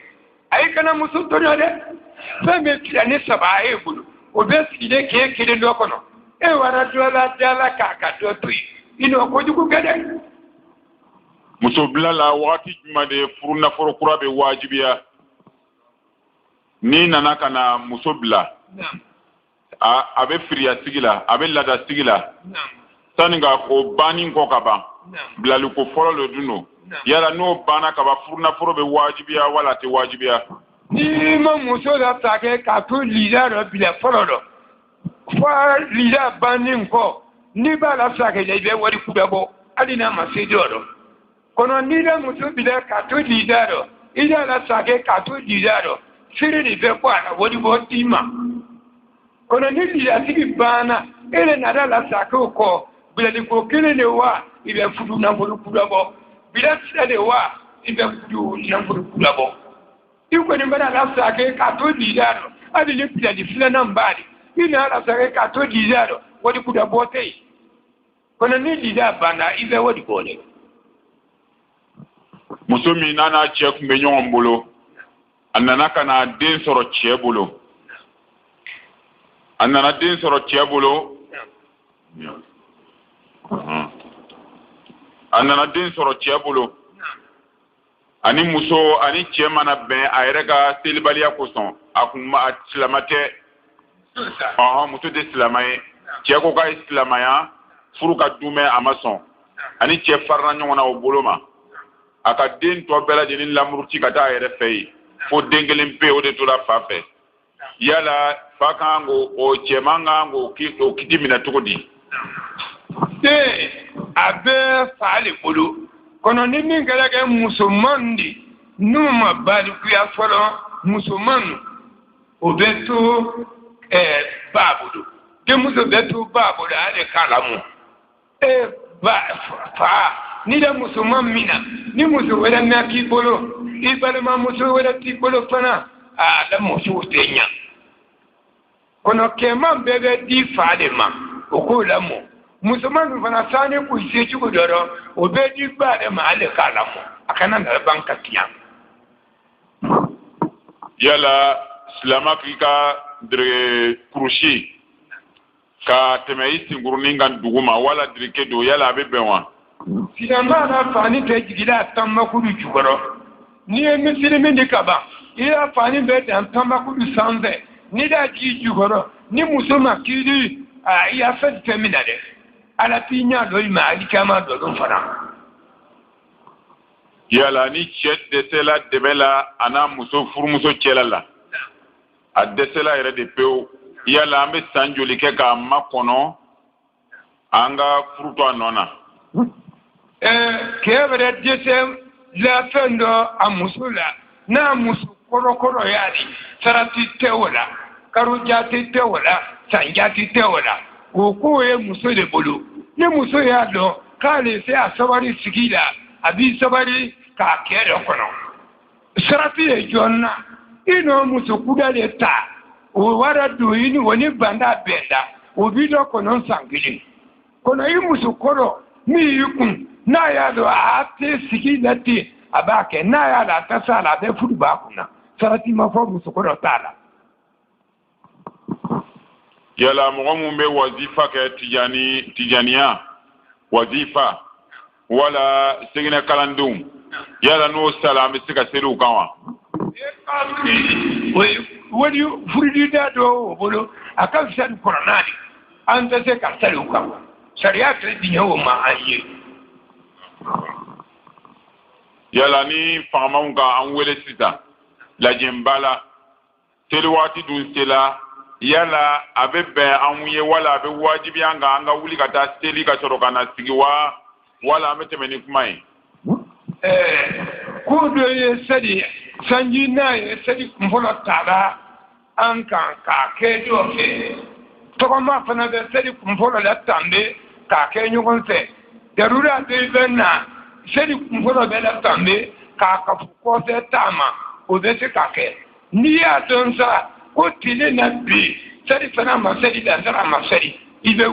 ay kana muso to de fe me fiya ni saba e bulu o be sile ke kede do kono e wara do la dala ka do tui ino ko jugu gede muso bilala wakati juma de furu naforo kura be wajibiya ni nana kana muso bila a be firiya sigila a be lada sigila sani ka o bani ko kaba bilali ko fɔlɔ le duno yala n'o bana kaba furu naforo be wajibiya wala te wajibiya ni ma muso da take ka to lida ro bila fɔlɔ do fa lida bani ko ni ba la sake de be wari ku bebo adina ma se do kono ni da muso bila ka to lida ro ida la sake ka to lida ro siri di be kwa na wodi bo tima kono ni lida tigi bana ele na da la sake ko bila di ko kele le wa ibe fudu na fudu ku bebo bila sire de wa ibe fudu na fudu ku bebo iko ni bana la sake ka to lida ro adi ni bila di fila na mbali ina la sake ka to lida ro wodi ku da bote kono ni lida bana ibe wodi bole muso min nana cɛ kun bɛ ɲɔgɔn bolo a nana ka na den sɔrɔ cɛ bolo a nana den sɔrɔ cɛ bolo a nana den sɔrɔ cɛ bolo ani muso ani cɛ mana bɛn a yɛrɛ ka selibaliya kosɔn a kun ma a silama tɛ muso tɛ silama ye cɛ ko k'a ye silamaya furu ka dunmɛ a ma sɔn ani cɛ farila ɲɔgɔn na o bolo ma a ka den tɔ bɛɛ lajɛlen lamuruti ka taa a yɛrɛ fɛ yen fo den kelen pe o de tora fa fɛ yala fa kan k'o o cɛman kan k'o kiti minɛ cogo di. den a bɛ fa le bolo kɔnɔ ni min kɛra kɛ musoman de n'u ma balikuya fɔlɔ musoman o bɛ to ba bolo denmuso bɛ to ba bolo ale k'a lamu fa. Ni da musoman mina ni muso wɛrɛ na k'i bolo i balima muso wɛrɛ t'i bolo fana la muso tɛ ɲa kɔnɔ kɛman bɛɛ bɛ di fa de ma o k'o lamɔ musoman min fana sani k'u se cogo dɔ rɔ o bɛ di ba de ma ale k'a lamɔ a kana na ban ka tiɲɛ. yala silama k'i ka kurusi ka tɛmɛ i sinkurunin kan dugu ma wala dirike don yala a bɛ bɛn wa. Silama na fani tɛ jigila tanbakulu jukɔrɔ ni ye misiri min di ka ban i y'a fani bɛ dan tanbakulu sanfɛ ni da jigi jukɔrɔ ni muso ma kiri i y'a fɛn tɛ min na dɛ ala t'i ɲɛ dɔ i ma ali caman dɔ don fana. yala ni cɛ dɛsɛla dɛmɛ la a n'a muso furumuso cɛla la a dɛsɛla yɛrɛ de pewu yala an bɛ san joli kɛ k'a makɔnɔ an ka furu to a nɔ na. Kɛ wɛrɛ dɛsɛ la fɛn dɔ a muso la n'a muso kɔrɔkɔrɔ y'a di sarati tɛ o la karo jate tɛ o la san jate tɛ o la o k'o ye muso de bolo ni muso y'a dɔn k'ale se a sabari sigi la a b'i sabari k'a kɛ dɔ kɔnɔ sarati ye jɔn na i n'o muso kuda de ta o wara don i ni o ni banda bɛn da o b'i dɔ kɔnɔ san kelen kɔnɔ i muso kɔrɔ min y'i kun n'a y'a dɔn a tɛ sigi la ten a b'a kɛ n'a y'a la a tɛ s'a la a bɛ furu b'a kunna sarati ma fɔ musokɔrɔ t'a la. yala mɔgɔ mun bɛ wazifa kɛ tijaniya wazifa wala seginɛ kalandenw yala n'o sala an bɛ se ka seli u kan wa. wali furudida dɔ o bolo a ka fisa ni kɔrɔna de an tɛ se ka seli u kan sariya tɛ diɲɛ o ma an ye. yala ni famaw ka an wele sisan lajɛnba la seli waati dun sela yala a bɛ bɛn an ye wala a bɛ wajibi an kan an ka wuli ka taa seli ka sɔrɔ ka na sigi wa wala an bɛ tɛmɛ ni kuma ye. ko dɔ ye seli sanji n'a ye seli kunfɔlɔ ta la an kan k'a kɛ dɔ fɛ tɔgɔma fana bɛ seli kunfɔlɔ la tan bɛ k'a kɛ ɲɔgɔn fɛ darura de benna seli kumforo bela tambe ka ka ko fe tama o de se ka ke ni ya donsa ko tile na bi seli fana ma seli da sara ma seli ibe